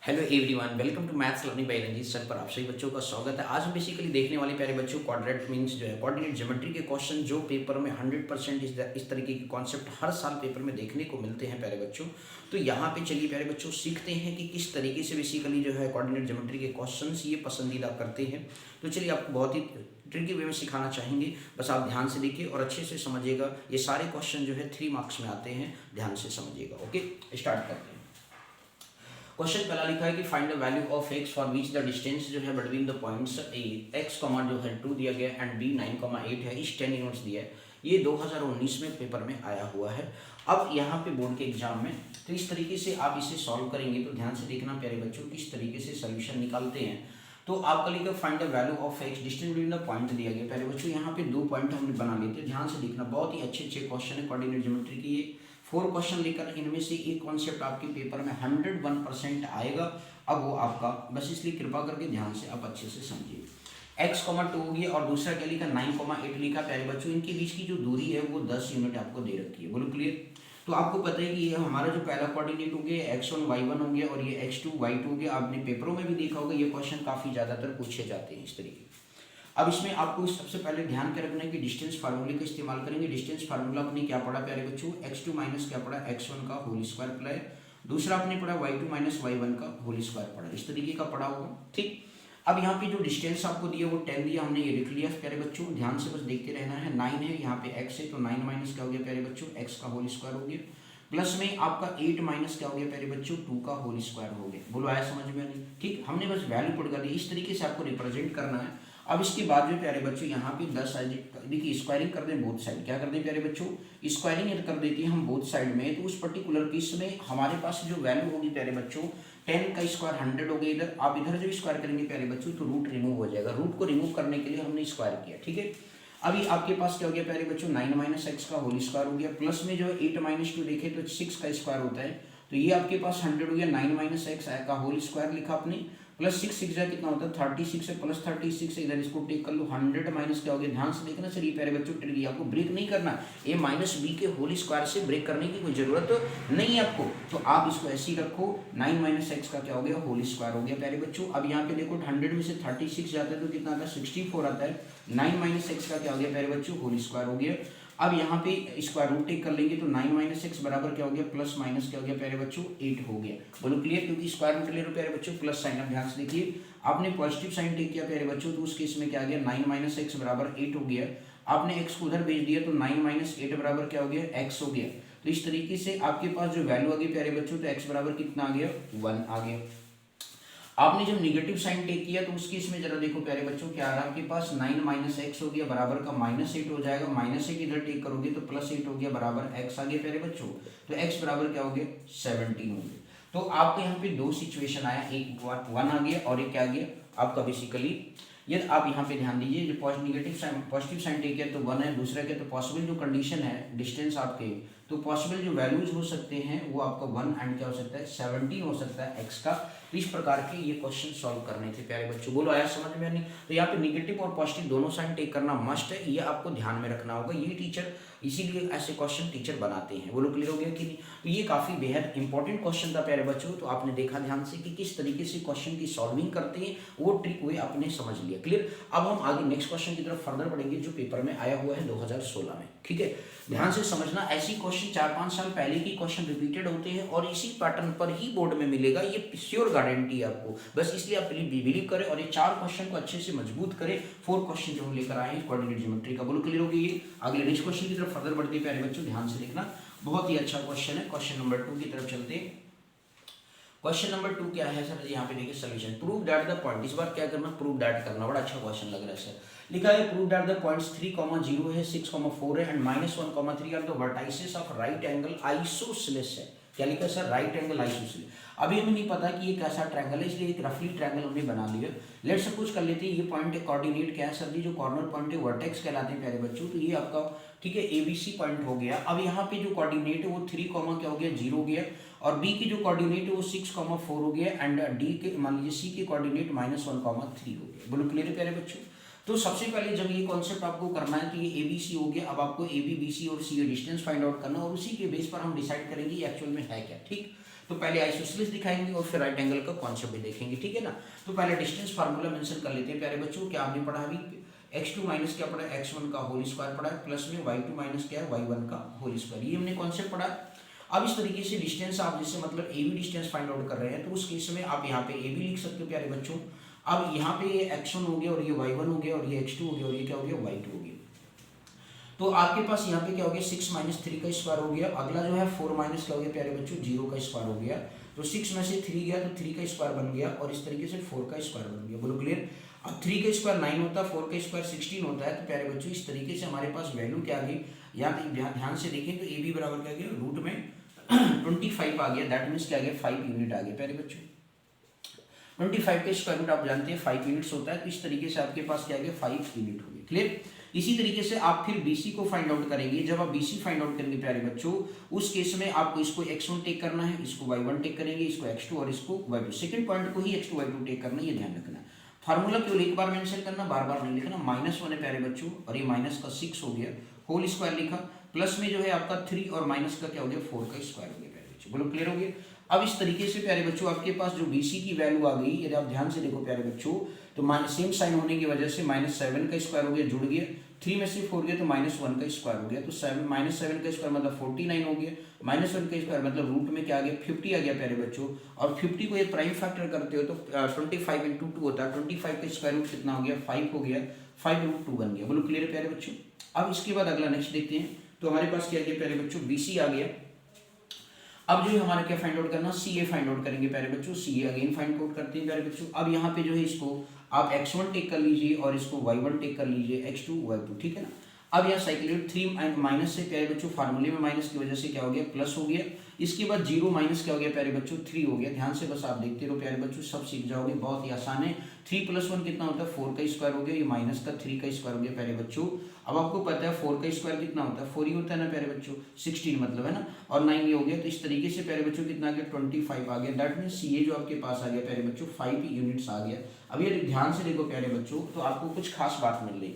Hello everyone, welcome to maths learning by Ranjeet sir पर आप सभी बच्चों का स्वागत है। आज हम बेसिकली देखने वाले प्यारे बच्चों क्वाड्रेट मींस जो है कोऑर्डिनेट ज्योमेट्री के क्वेश्चन जो पेपर में 100% इस तरीके के कॉन्सेप्ट हर साल पेपर में देखने को मिलते हैं प्यारे बच्चों। तो यहाँ पे चलिए प्यारे बच्चों सीखते हैं कि किस तरीके से बेसिकली जो है कोऑर्डिनेट ज्योमेट्री के क्वेश्चन ये पसंदीदा करते हैं। तो चलिए आपको बहुत ही ट्रिकी वे में सिखाना चाहेंगे, बस आप ध्यान से देखिए और अच्छे से समझिएगा। ये सारे क्वेश्चन जो है 3 मार्क्स में आते हैं, ध्यान से समझिएगा। ओके, स्टार्ट करते हैं। क्वेश्चन पहला लिखा है कि find the value of x for which the distance जो है between the points A x comma जो है 2 दिया गया एंड b 9,8 है, इस 10 यूनिट्स दिया है। ये 2019 में पेपर में आया हुआ है। अब यहाँ पे बोर्ड के एग्जाम में तो इस तरीके से आप इसे सॉल्व करेंगे। तो ध्यान से देखना प्यारे बच्चों किस तरीके से सोल्यूशन निकालते हैं। तो आपका लिखा find the value of x distance between the point दिया गया। प्यारे बच्चों यहाँ पे 2 पॉइंट हमने बना लेते हैं, ध्यान से देखना। बहुत ही अच्छे क्वेश्चन है कोऑर्डिनेट ज्योमेट्री की। ये 4 क्वेश्चन लेकर इनमें से एक कॉन्सेप्ट आपके पेपर में 101% आएगा। अब वो आपका बस इसलिए कृपा करके ध्यान से आप अच्छे से समझिए। x, 2 हो गया और दूसरा क्या लिखा 9,8 लिखा। प्यारे बच्चों इनके बीच की जो दूरी है वो 10 यूनिट आपको दे रखी है। बोलो क्लियर। तो आपको पता है कि ये हमारा जो पहला कोऑर्डिनेट हो गया x1 y1 हो गया और ये x2 y2 हो गया। आपने पेपरों में भी देखा होगा ये क्वेश्चन काफ़ी ज़्यादातर पूछे जाते हैं इस तरीके। अब इसमें आपको सबसे पहले ध्यान क्या रखना है कि डिस्टेंस फार्मूले का इस्तेमाल करेंगे। डिस्टेंस फार्मूला अपने क्या पढ़ा प्यारे बच्चों, x2 माइनस क्या पढ़ा x1 का होल स्क्वायर पढ़ा। दूसरा आपने पढ़ा y2 माइनस y1 का होल स्क्वायर पढ़ा, इस तरीके का पढ़ा होगा। ठीक, अब यहाँ पे जो डिस्टेंस आपको दिया वो 10 दिया, हमने ये लिख लिया प्यारे बच्चों। ध्यान से बस देखते रहना है। 9 है, यहाँ पे x है तो 9 माइनस क्या हो गया प्यारे बच्चों, x का होल स्क्वायर हो गया। प्लस में आपका 8 माइनस क्या हो गया प्यारे बच्चों, 2 का होल स्क्वायर हो गया। बोलो आया समझ में नहीं? ठीक, हमने बस वैल्यू पुट कर दी। इस तरीके से आपको रिप्रेजेंट करना है। अब इसके बाद में प्यारे बच्चों यहाँ पे 10 देखिए स्क्वायरिंग कर दें बोथ साइड। क्या कर दें प्यारे बच्चों, स्क्वायरिंग यदि कर देती है हम बोथ साइड में, तो उस पर्टिकुलर केस में हमारे पास जो वैल्यू होगी प्यारे बच्चों 10 का स्क्वायर 100 हो गया। इधर आप इधर जब स्क्वायर करेंगे प्यारे बच्चों तो रूट रिमूव हो जाएगा। रूट को रिमूव करने के लिए हमने स्क्वायर किया। ठीक है, अभी आपके पास क्या हो गया प्यारे बच्चों 9 माइनस एक्स का होल स्क्वायर हो गया। प्लस में जो 8 माइनस 2 देखे तो 6 का स्क्वायर होता है, तो ये आपके पास 100 हो गया। 9 माइनस एक्स का होल स्क्वायर लिखा आपने, प्लस 6 6 कितना होता है 36 है, प्लस 36 इधर इसको टेक कर लो। 100 माइनस क्या हो गया, ध्यान से देखना सर। ये प्यारे बच्चों ट्रिक आपको ब्रेक नहीं करना। ए माइनस बी के होल स्क्वायर से ब्रेक करने की कोई जरूरत तो नहीं है आपको, तो आप इसको ऐसे ही रखो। 9 माइनस एक्स का क्या हो गया, होल स्क्वायर हो गया प्यारे बच्चों। अब यहाँ पे देखो 100 में से 36 जाता है तो कितना आता है 64 आता है। 9 माइनस एक्स का क्या हो गया प्यारे बच्चों, होल स्क्वायर हो गया। अब यहाँ पे स्क्वायर रूट टेक कर लेंगे तो 9 माइनस एक्स बराबर क्या हो गया, प्लस माइनस क्या हो गया प्यारे बच्चों 8 हो गया। बोलो क्लियर, क्योंकि स्क्वायर रूट ले रहे हो प्यारे बच्चों प्लस साइन। अब ध्यान से देखिए, आपने पॉजिटिव साइन टेक किया प्यारे बच्चों तो उस केस में क्या आ गया 9 माइनस एक्स बराबर 8 हो गया। आपने एक्स को उधर भेज दिया तो 9 माइनस 8 बराबर क्या हो गया, एक्स हो गया। तो इस तरीके से आपके पास जो वैल्यू आ गई प्यारे बच्चों तो एक्स बराबर कितना आ गया, 1 आ गया। आपने जब निगेटिव साइन टेक किया तो उस केस में जरा देखो प्यारे बच्चों क्या आ रहा है आपके पास, 9 माइनस एक्स हो गया बराबर का -8 हो जाएगा। -1 इधर टेक करोगे तो +8 हो गया बराबर एक्स आ गया प्यारे बच्चों। तो एक्स बराबर क्या हो गया 17 हो गया। तो आपके यहाँ पे 2 सिचुएशन आया, एक 1 आ गया और एक क्या आ गया आपका बेसिकली। यदि आप यहाँ पे ध्यान दीजिए, जो पॉजिटिव साइन टेक किया तो 1 है, दूसरा क्या तो पॉसिबल जो कंडीशन है डिस्टेंस आपके, तो पॉसिबल जो वैल्यूज हो सकते हैं वो आपका 1 एंड क्या हो सकता है 17 हो सकता है एक्स का। तो इस प्रकार के ये क्वेश्चन सॉल्व करने थे प्यारे बच्चों। बोलो आया समझ में नहीं? तो यहाँ पे निगेटिव और पॉजिटिव दोनों साइन टेक करना मस्ट है, ये आपको ध्यान में रखना होगा। ये टीचर इसीलिए ऐसे क्वेश्चन टीचर बनाते हैं। बोलो क्लियर हो गया कि नहीं? तो ये काफी बेहद इंपॉर्टेंट क्वेश्चन था प्यारे बच्चों। तो आपने देखा ध्यान से कि किस तरीके से क्वेश्चन की सॉल्विंग करते हैं, वो ट्रिक वे आपने समझ लिया। क्लियर। अब हम आगे नेक्स्ट क्वेश्चन की तरफ फर्दर बढ़ेंगे जो पेपर में आया हुआ है 2016 में। ठीक है, ध्यान से समझना। ऐसी क्वेश्चन 4-5 साल पहले की क्वेश्चन रिपीटेड होते हैं और इसी पैटर्न पर ही बोर्ड में मिलेगा, ये श्योर गारंटी है आपको। बस इसलिए आप बिलीव करें और ये 4 क्वेश्चन को अच्छे से मजबूत करें। 4 क्वेश्चन जो हम लेकर आए हैं कोऑर्डिनेट ज्योमेट्री का। बोलो क्लियर हो गई? अगले नेक्स्ट क्वेश्चन की तरफ फर्दर बढ़ते हैं प्यारे बच्चों, ध्यान से देखना। बहुत ही अच्छा क्वेश्चन है। क्वेश्चन नंबर 2 की तरफ चलते हैं। क्वेश्चन नंबर 2 क्या है सर? यहाँ पे देखिए solution. Prove that the point, इस बार क्या करना, प्रूव दैट करना। बड़ा अच्छा क्वेश्चन लग रहा है सर। लिखा है प्रूव दैट द पॉइंट्स 3,0 है, 6,4 है and -1,3 are the vertices of right angle isosceles है। क्या लिखा है सर? Right angle isosceles. अभी हमें नहीं पता कि ये कैसा ट्रायंगल है, इसलिए एक रफली ट्रायंगल हमने बना लिया। लेट्स सपोज कर लेते हैं ये पॉइंट कोऑर्डिनेट क्या है सर जी, जो कॉर्नर पॉइंट है वर्टेक्स कहलाते हैं प्यारे बच्चों। तो ये आपका ठीक है ABC पॉइंट हो गया। अब यहाँ पे जो कोऑर्डिनेट है वो 3, क्या हो गया 0 हो गया और B की जो कोऑर्डिनेट है वो 6,4 हो गया एंड D के मान लीजिए C के कोऑर्डिनेट -1,3 हो गया। बोलो क्लियर है प्यारे बच्चों? तो सबसे पहले जब ये कॉन्सेप्ट आपको करना है तो ये ABC हो गया। अब आपको AB, BC और C का डिस्टेंस फाइंड आउट करना और उसी के बेस पर हम डिसाइड करेंगे ये एक्चुअल में है क्या। ठीक, तो पहले आइसोसेलेस दिखाएंगे और फिर राइट एंगल का कॉन्सेप्ट भी देखेंगे, ठीक है ना। तो पहले डिस्टेंस फार्मूला मेंशन कर लेते हैं प्यारे बच्चों। क्या आपने पढ़ा अभी, x2 माइनस क्या पढ़ा है, x1 का होल स्क्वायर पढ़ा है, प्लस में y2 माइनस क्या है, y1 का होल स्क्वायर, ये हमने कॉन्सेप्ट पढ़ा है। अब इस तरीके से डिस्टेंस आप जैसे मतलब A B distance find out कर रहे हैं, तो उस केस में आप यहाँ पे ए बी लिख सकते हो प्यारे बच्चों। अब यहाँ पे ये x1 हो गया और ये y1 हो गया और ये x2 हो गया और ये क्या हो गया, y2 हो गया। तो आपके पास यहाँ पे क्या हो गया, 6 माइनस 3 का स्क्वायर हो गया। अगला जो है 4 माइनस क्या हो गया प्यारे बच्चों, 0 का स्क्वायर हो गया। तो 6 में से 3 गया तो 3 का स्क्वायर बन गया और इस तरीके से 4 का स्क्वायर बन गया। बोलो क्लियर। अब 3 का स्क्वायर 9 होता है, 4 का स्क्वायर 16 होता है। तो प्यारे बच्चों इस तरीके से हमारे पास वैल्यू क्या आ गई, यहाँ ध्यान से देखें तो ए बी बराबर क्या गया, रूट में 25 आ गया। दैट मीन्स क्या आ गया, 5 यूनिट आ गया प्यारे बच्चों। 25 का स्क्वायर रूट आप जानते हैं 5 यूनिट्स होता है। तो इस तरीके से आपके पास क्या आ गया, 5 यूनिट हो गया। क्लियर। इसी तरीके से आप फिर BC को फाइंड आउट करेंगे। जब आप BC फाइंड आउट करेंगे प्यारे बच्चों, उस केस में आपको इसको x1 टेक करना है, इसको y1 टेक करेंगे, इसको x2 और इसको y2। सेकंड पॉइंट को ही x2 y2 टेक करना है, ये ध्यान रखना है। फार्मूला केवल एक बार मेंशन करना, बार बार नहीं लिखना। -1 है प्यारे बच्चों और ये माइनस का 6 हो गया, होल स्क्वायर लिखा, प्लस में जो है आपका 3 और माइनस का क्या हो गया, 4 का स्क्वायर हो गया प्यारे बच्चों। बोलो क्लियर हो गया। अब इस तरीके से प्यारे बच्चों आपके पास जो BC की वैल्यू आ गई, यदि आप ध्यान से देखो प्यारे बच्चों, तो सेम साइन होने की वजह से -7 का स्क्वायर हो गया, जुड़ गया। 3 में से 4 गया तो -1 का स्क्वायर हो गया। तो 7 का स्क्वायर मतलब 49 हो गया। -1 का स्क्वायर मतलब रूट में क्या आ गया, 50 आ गया प्यारे बच्चों। और 50 को ये प्राइम फैक्टर करते हो तो 25 × 2 होता है। 25 का स्क्वायर रूट कितना हो गया, 5 हो गया, 5√2 बन गया। बोलो क्लियर है प्यारे बच्चों। अब इसके बाद अगला नेक्स्ट देखते हैं। तो हमारे पास क्या गया प्यारे बच्चों, BC आ गया। अब जो है हमारा क्या फाइंड आउट करना, CA फाइंड आउट करेंगे प्यारे बच्चों। CA अगेन फाइंड आउट करते हैं प्यारे बच्चों। अब यहाँ पे जो है इसको आप x1 टेक कर लीजिए और इसको y1 टेक कर लीजिए, x2 y2, ठीक है ना। अब यहाँ साइक्लोइड 3 माइनस से प्यारे बच्चों फार्मूले में माइनस की वजह से क्या हो गया, प्लस हो गया। इसके बाद 0 माइनस क्या हो गया प्यारे बच्चों, 3 हो गया। ध्यान से बस आप देखते रहो प्यारे बच्चों, सब सीख जाओगे, बहुत ही आसान है। 3 + 1 कितना होता है, 4 का स्क्वायर हो गया। ये माइनस का 3 का स्क्वायर हो गया प्यारे बच्चों। अब आपको पता है 4 का स्क्वायर कितना होता है, 4 ही होता है ना प्यारे बच्चों, 16 मतलब है ना, और 9 ये हो गया। तो इस तरीके से प्यारे बच्चों कितना आ गया, 25 आ गया। दैट मीन्स CA जो आपके पास आ गया प्यारे बच्चों 5 यूनिट्स आ गया। अब ये ध्यान से देखो प्यारे बच्चों, तो आपको कुछ खास बात मिल रही,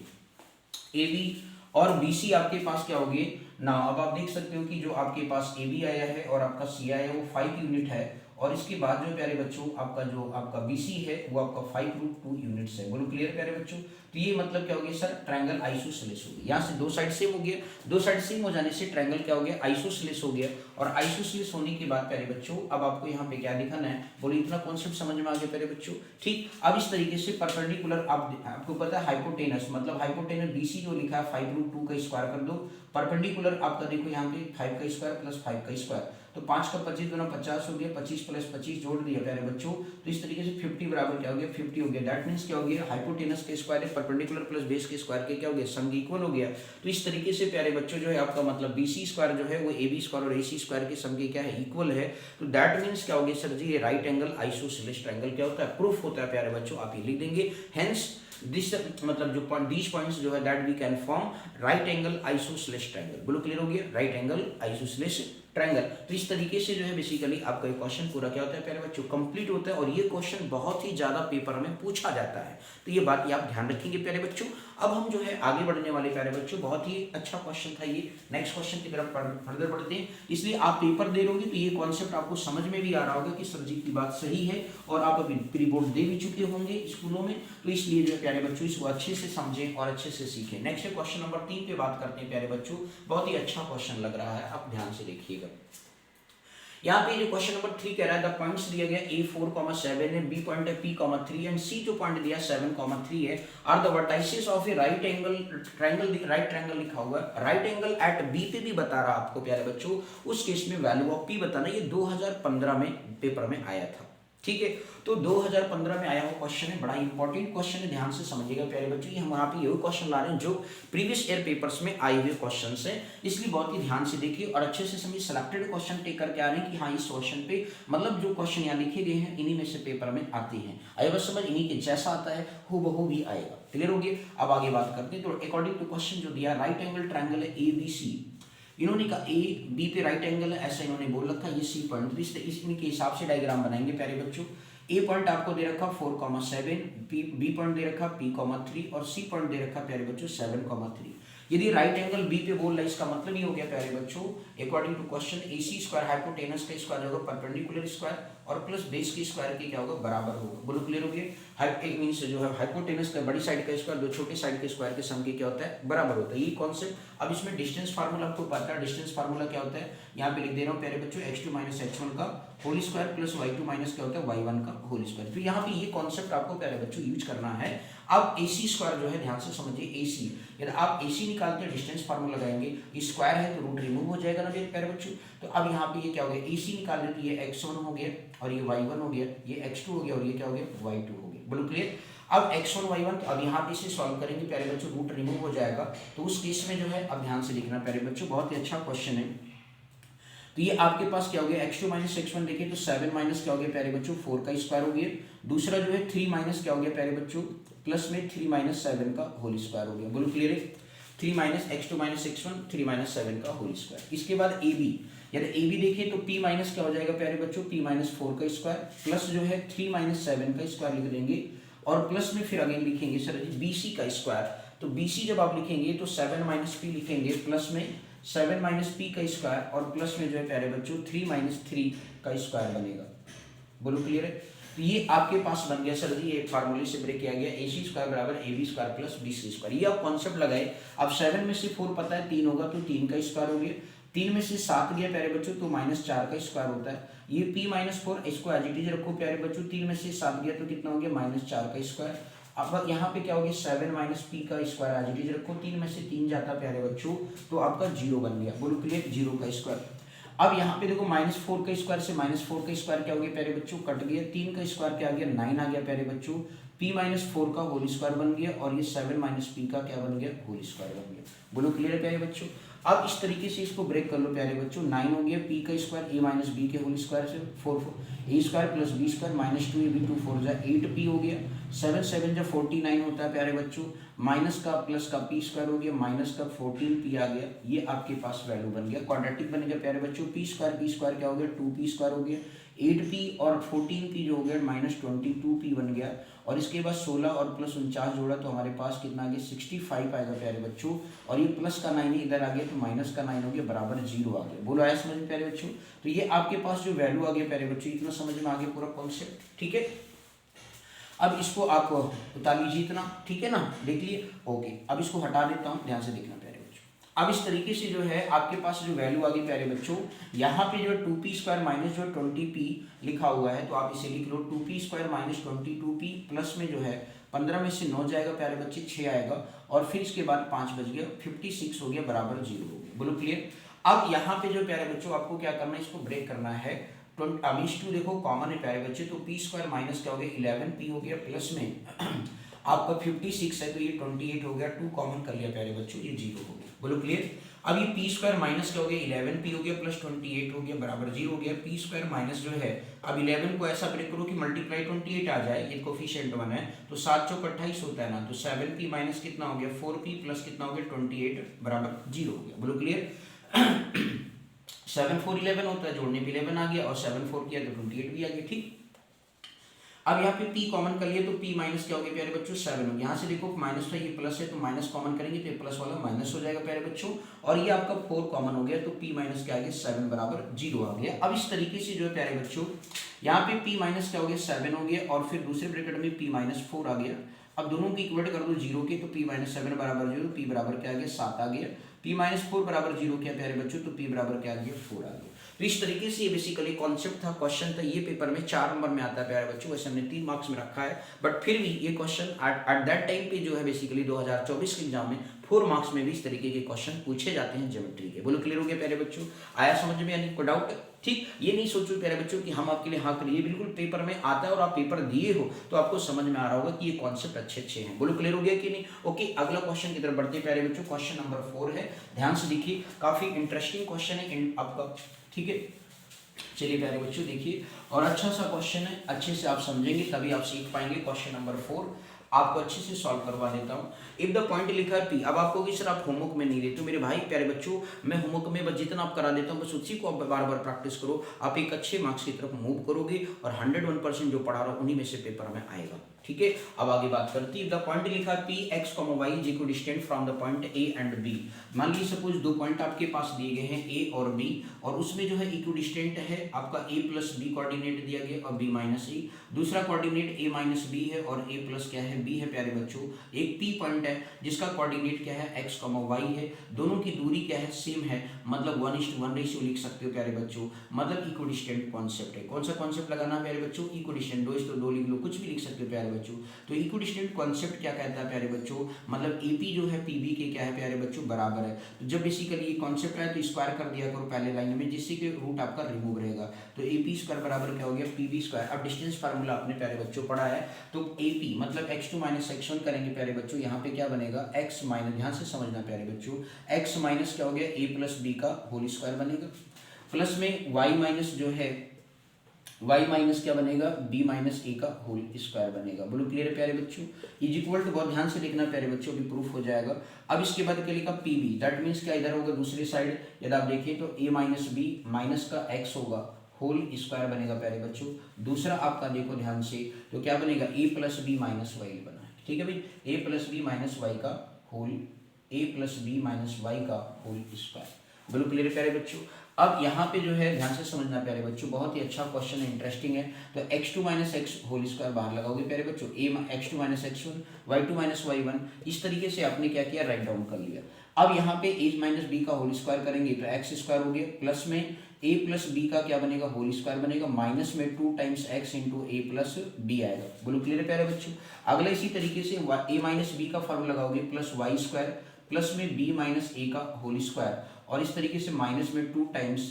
AB और BC आपके पास क्या होगी ना। अब आप देख सकते हो कि जो आपके पास AB आया है और आपका C आया है वो 5 यूनिट है। और इसके बाद जो प्यारे बच्चों आपका BC है वो आपका 5√2 यूनिट्स है। बोलो क्लियर प्यारे बच्चों। तो ये मतलब क्या हो गया सर, ट्रायंगल आइसोसेलेस हो गया। यहाँ से दो साइड सेम हो गया, दो साइड सेम हो जाने से ट्रायंगल क्या हो गया, आइसोसेलेस हो गया। और आइसोसेलेस होने के बाद प्यारे बच्चों अब आपको यहाँ पे क्या दिखाना है, बोलो इतना कॉन्सेप्ट समझ में आ गया प्यारे बच्चों, ठीक। अब इस तरीके से परपेंडिकुलर आपको पता है हाइपोटेनस, मतलब हाइपोटेनस BC जो लिखा है 5√2 का स्क्वायर कर दो। परपेंडिकुलर आपका देखो यहाँ पे 5 का स्क्वायर प्लस 5 का स्क्वायर, तो 5 का 25 गुना 50 हो गया, 25 + 25 जोड़ दिया प्यारे बच्चों। तो इस तरीके से 50 बराबर क्या हो गया, 50 हो गया। दैट मीन्स क्या हो गया, हाइपोटेनस के स्क्वायर है परपेंडिकुलर प्लस बेस के स्क्वायर के क्या हो गया, सम इक्वल हो गया। तो इस तरीके से प्यारे बच्चों जो है आपका मतलब BC स्क्वायर जो है वो AB स्क्वायर और AC स्क्वायर के सम के क्या है, इक्वल है। तो दैट मीन्स क्या हो गया सर जी, ये राइट एंगल आइसोसेलेस ट्रायंगल क्या होता है, प्रूफ होता है प्यारे बच्चों। आप ये लिख देंगे, हेंस दिस मतलब जो दीज पॉइंट्स जो है that we can form right angle isosceles triangle. बोलो क्लियर हो गया, राइट एंगल आइसोसेलेस ट्रायंगल। तो इस तरीके से जो है बेसिकली आपका ये क्वेश्चन पूरा क्या होता है प्यारे बच्चों, कंप्लीट होता है। और ये क्वेश्चन बहुत ही ज्यादा पेपर में पूछा जाता है, तो ये बात आप ध्यान रखेंगे प्यारे बच्चों। अब हम जो है आगे बढ़ने वाले प्यारे बच्चों, बहुत ही अच्छा क्वेश्चन था ये। नेक्स्ट क्वेश्चन की तरफ फर्दर बढ़ते हैं। इसलिए आप पेपर दे रहोगे तो ये कॉन्सेप्ट आपको समझ में भी आ रहा होगा कि सर जी की बात सही है, और आप अभी प्री बोर्ड दे भी चुके होंगे स्कूलों में। तो इसलिए जो है प्यारे बच्चों इसको अच्छे से समझें और अच्छे से सीखें। नेक्स्ट क्वेश्चन नंबर 3 पे बात करते हैं प्यारे बच्चों। बहुत ही अच्छा क्वेश्चन लग रहा है, आप ध्यान से देखिएगा। यहाँ पे जो क्वेश्चन नंबर 3 कह रहा है, द पॉइंट्स दिया गया A4,7 है, B पॉइंट है P,3 एंड C जो पॉइंट दिया 7,3 है, are the vertices of a right angle triangle, right triangle लिखा हुआ है। राइट एंगल एट B पे भी बता रहा आपको प्यारे बच्चों, उस केस में वैल्यू ऑफ P बताना। ये 2015 में पेपर में आया था, ठीक है। तो 2015 में आया हुआ क्वेश्चन है, बड़ा इंपॉर्टेंट क्वेश्चन है, ध्यान से समझिएगा प्यारे बच्चों। ये हम यहाँ पे यही क्वेश्चन ला रहे हैं जो प्रीवियस ईयर पेपर्स में आए हुए क्वेश्चन है, इसलिए बहुत ही ध्यान से देखिए और अच्छे से समझिए। सिलेक्टेड क्वेश्चन टेक करके आ रहे हैं कि हाँ इस क्वेश्चन पे मतलब जो क्वेश्चन यहाँ लिखे गए हैं इन्हीं में से पेपर में आते हैं। आइए बस समझ, इन्हीं के जैसा आता है हूबहू भी आएगा। क्लियर हो गया। अब आगे बात करते हैं। तो अकॉर्डिंग टू क्वेश्चन जो दिया, राइट एंगल ट्रायंगल है ABC, इन्होंने कहा A B पे राइट एंगल है, ऐसा इन्होंने बोल रखा है। ये C पॉइंट, तो इनके हिसाब से डायग्राम बनाएंगे प्यारे बच्चों। A पॉइंट आपको दे रखा 4,7, B पॉइंट दे रखा P,3 और C पॉइंट दे रखा प्यारे बच्चों 7,3। यदि राइट एंगल बी पे बोल रहा है, इसका मतलब ये हो गया प्यारे बच्चों, according to question AC square hypotenuse का स्क्वायर होगा परपेंडिकुलर स्क्वायर और प्लस बेस की स्क्वायर के क्या होगा बराबर होगा। बोलो क्लियर हो गया। एक मीन्स जो है हाइपोटेनस का बड़ी साइड का स्क्वायर दो छोटे साइड के स्क्वायर के सम के क्या होता है बराबर होता है, ये कॉन्सेप्ट। अब इसमें डिस्टेंस फार्मूला आपको पता है, डिस्टेंस फार्मूला क्या होता है, यहाँ पे लिख दे रहा हूँ प्यारे बच्चों, x2 माइनस h1 का whole square plus y2 minus क्या होता है y1 का होल स्क्वायर। तो यहाँ पे ये कॉन्सेप्ट आपको प्यारे बच्चों यूज करना है। अब AC स्क्वायर जो है ध्यान से समझिए, AC यदि आप AC निकालते हैं डिस्टेंस फार्मूला लगाएंगे, स्क्वायर है तो रूट रिमूव हो जाएगा ना मेरे प्यारे बच्चों। तो अब यहाँ पे ये क्या हो गया, AC निकाल रहे तो ये x1 हो गया और ये y1 हो गया, ये x2 हो गया और ये क्या हो गया y2 हो गया। बोलो क्लियर। अब x1 y1 तो अब यहाँ पे इसे सॉल्व करेंगे प्यारे बच्चों, रूट रिमूव हो जाएगा। तो उस केस में जो है अब ध्यान से देखना प्यारे बच्चों, बहुत ही अच्छा क्वेश्चन है। तो ये आपके पास क्या हो गया, x2 माइनस x1 देखिए तो 7 माइनस क्या हो गया प्यारे बच्चों 4 का स्क्वायर हो गया। दूसरा जो है 3 माइनस क्या हो गया प्यारे बच्चों प्लस में 3 माइनस 7 का होल स्क्वायर हो गया। बोलो क्लियर है। 3 minus x2 minus x1 3 minus 7 का होल स्क्वायर। इसके बाद AB, यदि AB देखिए तो P माइनस क्या हो जाएगा प्यारे बच्चों, P माइनस 4 का स्क्वायर प्लस जो है 3 माइनस 7 का स्क्वायर लिख देंगे और प्लस में फिर अगेन लिखेंगे सर जी BC का स्क्वायर। तो BC जब आप लिखेंगे तो 7 माइनस P लिखेंगे प्लस में 7 माइनस पी का स्क्वायर और प्लस में जो है प्यारे बच्चों 3 माइनस 3 का स्क्वायर बनेगा। बोलो क्लियर है। तो ये आपके पास बन गया सर जी, ये फार्मूले से ब्रेक किया गया AC स्क्वायर बराबर AB square plus BC square. ये आप कॉन्सेप्ट लगाए। अब 7 में से 4 पता है 3 होगा तो 3 का स्क्वायर हो गया, 3 में से 7 गया प्यारे बच्चों तो माइनस 4 का स्क्वायर होता है। ये P माइनस 4 इसको एज इट इज रखो प्यारे बच्चों, 3 में से 7 गया तो कितना हो गया माइनस 4 का स्क्वायर। अब यहाँ पे क्या हो गया 7 माइनस पी का स्क्वायर एज इट इज रखो, 3 में से 3 जाता प्यारे बच्चों तो आपका 0 बन गया। बोलो क्लियर, 0 का स्क्वायर। अब यहाँ पे देखो -4 का स्क्वायर से -4 का स्क्वायर क्या हो गया प्यारे बच्चों कट गया, 3 का स्क्वायर क्या आ गया 9 आ गया प्यारे बच्चों, p माइनस 4 का होल स्क्वायर बन गया और ये 7 माइनस पी का क्या बन गया होल स्क्वायर बन गया। बोलो क्लियर है प्यारे बच्चों। अब इस तरीके से इसको ब्रेक कर लो प्यारे बच्चों, 9 हो गया p का स्क्वायर a माइनस बी के होल स्क्वायर से 4 a square plus b square minus 2 ab 2 4 जा 8p हो गया, 7 7 जब 49 होता है प्यारे बच्चों, माइनस का प्लस का p स्क्वायर हो गया माइनस का 14p आ गया। ये आपके पास वैल्यू बन गया, क्वाड्रेटिक बन गया प्यारे बच्चों। p स्क्वायर क्या हो गया 2p स्क्वायर हो गया, 8p और 14p जो हो गया माइनस 22p बन गया। और इसके बाद 16 और प्लस 49 जोड़ा तो हमारे पास कितना आ गया 65 आएगा प्यारे बच्चों। और ये प्लस का 9 इधर आ गया तो माइनस का 9 हो गया बराबर 0 आ गया। बोलो आया समझ में प्यारे बच्चों। तो ये आपके पास जो वैल्यू आ गया प्यारे बच्चों, इतना समझ में आ गया पूरा कॉन्सेप्ट, ठीक है। अब इसको आप उतार लीजिए इतना, ठीक है ना, देख लिए ओके। अब इसको हटा देता हूँ, ध्यान से देखना प्यारे बच्चों। अब इस तरीके से जो है आपके पास जो वैल्यू आ गई प्यारे बच्चों, यहाँ पे जो 2p स्क्वायर माइनस जो 20p लिखा हुआ है तो आप इसे लिख लो 2p square minus 22p plus में जो है 15 में से 9 जाएगा प्यारे बच्चे 6 आएगा और फिर इसके बाद 5 बच गया 56 हो गया बराबर 0 हो गया। बोलो क्लियर। अब यहाँ पे जो प्यारे बच्चों आपको क्या करना है, इसको ब्रेक करना है। अब इस 2 देखो कॉमन है प्यारे बच्चे, तो p स्क्वायर माइनस क्या हो गया 11p हो गया प्लस में आपका 56 है तो ये 28 हो गया, 2 कॉमन कर लिया प्यारे बच्चों, ये 0 हो गया। बोलो क्लियर। अब ये p स्क्वायर माइनस क्या हो गया 11p हो गया प्लस 28 हो गया बराबर 0 हो गया। p स्क्वायर माइनस जो है अब 11 को ऐसा ब्रेक करो कि मल्टीप्लाई 28 आ जाए, ये कोफिशिएंट 1 है तो 7 चौक 28 होता है ना, तो 7p माइनस कितना हो गया 4p प्लस कितना हो गया 28 बराबर 0 हो गया। बोलो क्लियर। 7 4 11 होता है, जोड़ने पे 11 आ गया और 7 4 किया तो 28 भी आ गया, ठीक। अब यहाँ पे p कॉमन कर लिया तो p माइनस क्या हो गया प्यारे बच्चों 7 हो गया। यहाँ से देखो माइनस था ये प्लस है तो माइनस कॉमन करेंगे तो ये प्लस वाला माइनस हो जाएगा प्यारे बच्चों और ये आपका 4 कॉमन हो गया तो p माइनस क्या आ गया 7 बराबर 0 आ गया। अब इस तरीके से जो है प्यारे बच्चों यहाँ पे p माइनस क्या हो गया 7 हो गया और फिर दूसरे ब्रैकेट में p माइनस 4 आ गया। अब दोनों की इक्वेट कर दो 0 के तो p माइनस 7 बराबर 0, p बराबर क्या आ गया 7 आ गया, p माइनस 4 बराबर 0 क्या प्यारे बच्चों तो p बराबर क्या आ गया 4 आ गया। तो इस तरीके से ये बेसिकली कॉन्सेप्ट था, क्वेश्चन था, ये पेपर में 4 नंबर में आता है प्यारे बच्चों, वैसे हमने 3 मार्क्स में रखा है बट फिर भी ये क्वेश्चन एट दैट टाइम पे जो है बेसिकली 2024 के एग्जाम में 4 मार्क्स में भी इस तरीके के क्वेश्चन पूछे जाते हैं ज्योमेट्री के। बोलो क्लियर हो गया प्यारे बच्चों, आया समझ में, यानी कोई डाउट, ठीक। ये नहीं सोचो प्यारे बच्चों कि हम आपके लिए हाँ करिए, बिल्कुल पेपर में आता है और आप पेपर दिए हो तो आपको समझ में आ रहा होगा कि ये कॉन्सेप्ट अच्छे हैं। बोलो क्लियर हो गया कि नहीं। ओके, अगला क्वेश्चन की तरफ बढ़ते हैं प्यारे बच्चों। क्वेश्चन नंबर 4 है, ध्यान से देखिए, काफी इंटरेस्टिंग क्वेश्चन है आपका, ठीक है। चलिए प्यारे बच्चों देखिए, और अच्छा सा क्वेश्चन है, अच्छे से आप समझेंगे तभी आप सीख पाएंगे। क्वेश्चन नंबर 4, आपको अच्छे से सॉल्व करवा देता हूँ। इफ द पॉइंट लिखा है पी, अब आपको कि सर आप होमवर्क में नहीं देते हो, मेरे भाई प्यारे बच्चों मैं होमवर्क में बस जितना आप करा देता हूँ बस उसी को आप बार बार प्रैक्टिस करो, आप एक अच्छे मार्क्स की तरफ मूव करोगे और 101% जो पढ़ा रहा हूँ उन्हीं में से पेपर में आएगा। ठीक है, अब आगे बात करती है। द पॉइंट लिखा है P X comma Y is equidistant from the point A and B. मान लीजिए सपोज दो पॉइंट आपके पास दिए गए हैं ए और बी, और उसमें जो है इक्विडिस्टेंट है आपका ए प्लस बी कोऑर्डिनेट दिया गया और बी माइनस ए, दूसरा कोऑर्डिनेट ए माइनस बी है और ए प्लस क्या है बी है। प्यारे बच्चों एक पी पॉइंट है जिसका कोऑर्डिनेट क्या है एक्स कॉमा वाई है, दोनों की दूरी क्या है सेम है, मतलब 1:1 रेशियो लिख सकते हो प्यारे बच्चों, मतलब इक्विडिस्टेंट कॉन्सेप्ट है। कौन सा कॉन्सेप्ट लगाना प्यारे बच्चों, इक्विडिस्टेंट, दो इस तो दो लिख लो, कुछ भी लिख सकते हो प्यारे बच्चों। तो इक्विडिस्टेंट कॉन्सेप्ट क्या कहता है प्यारे बच्चों, मतलब एपी जो है पीबी के क्या है प्यारे बच्चों बराबर है। तो जब बेसिकली ये कॉन्सेप्ट है तो स्क्वायर कर दिया करो पहले लाइन में, जिससे कि रूट आपका रिमूव रहेगा। तो एपी स्क्वायर बराबर क्या हो गया पीबी स्क्वायर। अब डिस्टेंस फार्मूला आपने प्यारे बच्चों पढ़ा है, तो एपी मतलब x2 माइनस x1 करेंगे प्यारे बच्चों, यहाँ पे क्या बनेगा x माइनस, ध्यान से समझना प्यारे बच्चों, x माइनस क्या हो गया a प्लस बी का होल स्क्वायर बनेगा, प्लस में y माइनस जो है y माइनस क्या बनेगा b माइनस ए का होल स्क्वायर बनेगा। बोलो क्लियर है प्यारे बच्चों, इज इक्वल टू, बहुत ध्यान से देखना प्यारे बच्चों अभी प्रूफ हो जाएगा। अब इसके बाद क्या लिखा पी बी, दैट मीन्स क्या इधर होगा दूसरी साइड, यदि आप देखिए तो a माइनस बी माइनस का x होगा होल स्क्वायर बनेगा प्यारे बच्चों। दूसरा आपका देखो ध्यान से तो क्या बनेगा a plus B minus Y बना है, ठीक है भाई, a plus B minus Y का whole, a plus B minus Y का होल स्क्वायर। बोलो क्लियर है प्यारे बच्चों। अब यहाँ पे जो है ध्यान से समझना प्यारे बच्चों, बहुत ही अच्छा क्वेश्चन है, इंटरेस्टिंग है। तो x2 minus x whole square बाहर लगाओगे प्यारे बच्चों, x2 minus x1, y2 minus y1, इस तरीके से आपने क्या किया राइट डाउन कर लिया। अब यहाँ पे a माइनस बी का होल स्क्वायर करेंगे तो एक्स स्क्वायर हो गया, प्लस में a प्लस बी का क्या बनेगा होल स्क्वायर बनेगा, माइनस में 2 टाइम्स x इंटू ए प्लस बी आएगा। बोलो क्लियर है प्यारे बच्चों। अगला इसी तरीके से a माइनस बी का फॉर्मूला लगाओगे प्लस वाई स्क्वायर प्लस में b माइनस ए का होल स्क्वायर, और इस तरीके से माइनस में 2 टाइम्स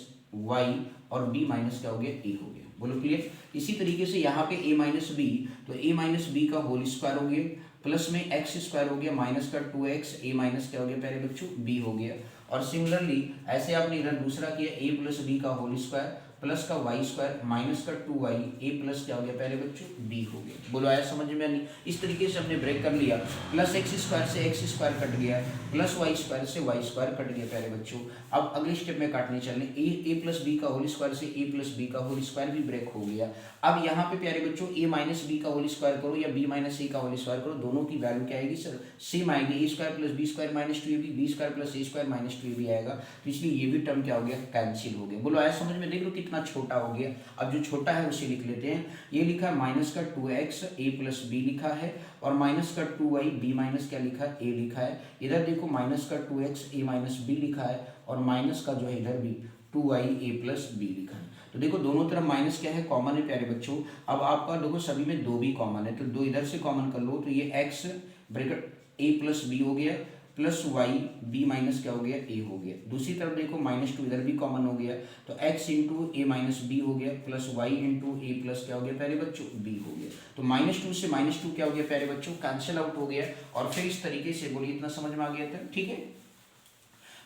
y और b माइनस क्या हो गया a हो गया। बोलो क्लियर। इसी तरीके से यहाँ पे a माइनस बी, तो a माइनस बी का होल स्क्वायर हो गया, प्लस में x स्क्वायर हो गया माइनस का 2x, a माइनस क्या हो गया प्यारे बच्चों b हो गया। और सिमिलरली ऐसे आपने इधर दूसरा किया a प्लस बी का होल स्क्वायर प्लस का वाई स्क्वायर माइनस का 2y, a प्लस क्या हो गया प्यारे बच्चों b हो गया। बोलो आया समझ में नहीं, इस तरीके से हमने ब्रेक कर लिया, प्लस एक्स स्क्वायर से एक्स स्क्वायर कट गया, प्लस वाई स्क्वायर से वाई स्क्वायर कट गया प्यारे बच्चों। अब अगले स्टेप में काटने चलने, a प्लस बी का होल स्क्वायर से a प्लस बी का होल स्क्वायर भी ब्रेक हो गया। अब यहाँ पे प्यारे बच्चों a माइनस बी का होल स्क्वायर करो या b माइनस ए का होल स्क्वायर करो, दोनों की वैल्यू क्या आएगी सर सेम आएगी, a square plus B square minus 2ab, b square plus a square minus 2ab आएगा, तो इसलिए ये भी टर्म क्या हो गया कैंसिल हो गया। बोलो आया समझ में, देख लो कितना छोटा हो गया। अब जो छोटा है उसे लिख लेते हैं, ये लिखा है माइनस का 2x a प्लस बी लिखा है और माइनस का 2y b माइनस क्या लिखा है a लिखा है, इधर देखो माइनस का 2x a माइनस b लिखा है और माइनस का जो है इधर भी 2y a प्लस b लिखा है। तो देखो दोनों तरफ माइनस क्या है कॉमन है प्यारे बच्चों। अब आपका देखो सभी में 2 भी कॉमन है, तो 2 इधर से कॉमन कर लो, तो ये x bracket a plus B हो गया प्लस वाई बी माइनस क्या हो गया ए हो गया। दूसरी तरफ देखो -2 इधर भी कॉमन हो गया, तो x इंटू ए माइनस बी हो गया प्लस वाई इंटू ए प्लस क्या हो गया प्यारे बच्चों बी हो गया। तो -2 से -2 क्या हो गया प्यारे बच्चों कैंसिल आउट हो गया। और फिर इस तरीके से बोलिए इतना समझ में आ गया था, ठीक है।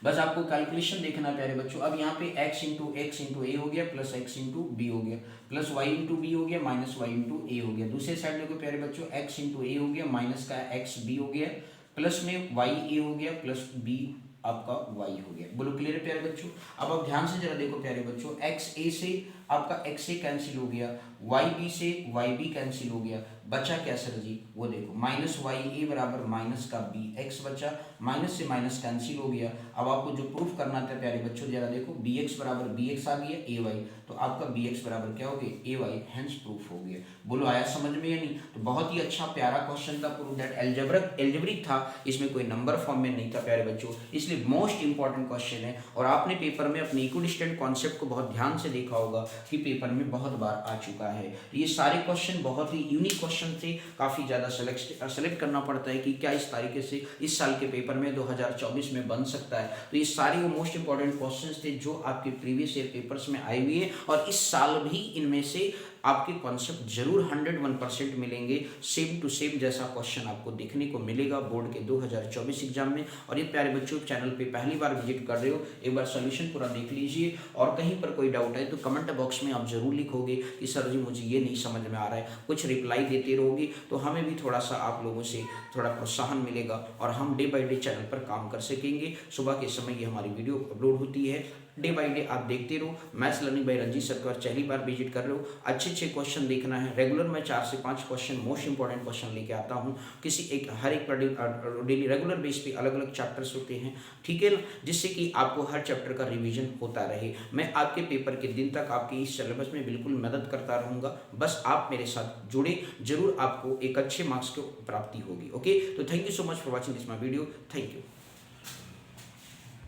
बस आपको कैलकुलेशन देखना है प्यारे बच्चों। अब यहाँ पे x इंटू ए हो गया प्लस x इंटू बी हो गया प्लस y इंटू बी हो गया माइनस वाई इंटू ए हो गया। दूसरे साइड देखो प्यारे बच्चों x इंटू ए हो गया माइनस का x बी हो गया प्लस में वाई ए हो गया प्लस बी आपका y हो गया। बोलो क्लियर है प्यारे बच्चों। अब आप ध्यान से जरा देखो प्यारे बच्चों, x a से आपका x a कैंसिल हो गया, y b से y b कैंसिल हो गया, बचा क्या सर जी, वो देखो माइनस वाई ए बराबर माइनस का बी एक्स बचा, माइनस से माइनस कैंसिल हो गया। अब आपको जो प्रूफ करना था प्यारे बच्चों जरा देखो, बी एक्स बराबर बी एक्स आ गया ए वाई, तो आपका बी एक्स बराबर क्या हो गया ए वाई, हैंस प्रूफ हो गया। बोलो आया समझ में या नहीं। तो बहुत ही अच्छा प्यारा क्वेश्चन था, प्रूफ दैट एल्जेब्रिक था, इसमें कोई नंबर फॉर्म में नहीं था प्यारे बच्चों, इसलिए मोस्ट इंपॉर्टेंट क्वेश्चन है। और आपने पेपर में अपने इक्विडिस्टेंट कॉन्सेप्ट को बहुत ध्यान से देखा होगा कि पेपर में बहुत बार आ चुका है। ये सारे क्वेश्चन बहुत ही यूनिक क्वेश्चन थे, काफ़ी ज़्यादा सेलेक्ट करना पड़ता है कि क्या इस तरीके से इस साल के पेपर में 2024 में बन सकता है। तो ये सारे वो मोस्ट इंपॉर्टेंट क्वेश्चंस थे जो आपके प्रीवियस ईयर पेपर्स में आए हुए हैं और इस साल भी इनमें से आपके कॉन्सेप्ट जरूर 101% मिलेंगे, सेम टू सेम जैसा क्वेश्चन आपको देखने को मिलेगा बोर्ड के 2024 एग्जाम में। और ये प्यारे बच्चों, चैनल पे पहली बार विजिट कर रहे हो, एक बार सोल्यूशन पूरा देख लीजिए, और कहीं पर कोई डाउट है तो कमेंट बॉक्स में आप जरूर लिखोगे कि सर जी मुझे ये नहीं समझ में आ रहा है, कुछ रिप्लाई देते रहोगे तो हमें भी थोड़ा सा आप लोगों से थोड़ा प्रोत्साहन मिलेगा और हम डे बाय डे चैनल पर काम कर सकेंगे। सुबह के समय ये हमारी वीडियो अपलोड होती है, डे बाय डे आप देखते रहो। Maths learning by Ranjeet sir पर पहली बार विजिट कर रहे हो, अच्छे क्वेश्चन देखना है। रेगुलर मैं 4 से 5 क्वेश्चन मोस्ट इंपॉर्टेंट क्वेश्चन लेके आता हूँ, किसी एक हर एक डेली रेगुलर बेस पे अलग अलग चैप्टर्स होते हैं, ठीक है ना, जिससे कि आपको हर चैप्टर का रिवीजन होता रहे। मैं आपके पेपर के दिन तक आपके इस सिलेबस में बिल्कुल मदद करता रहूँगा, बस आप मेरे साथ जुड़े, जरूर आपको एक अच्छे मार्क्स की प्राप्ति होगी। ओके, तो thank you so much for watching this my video, thank you.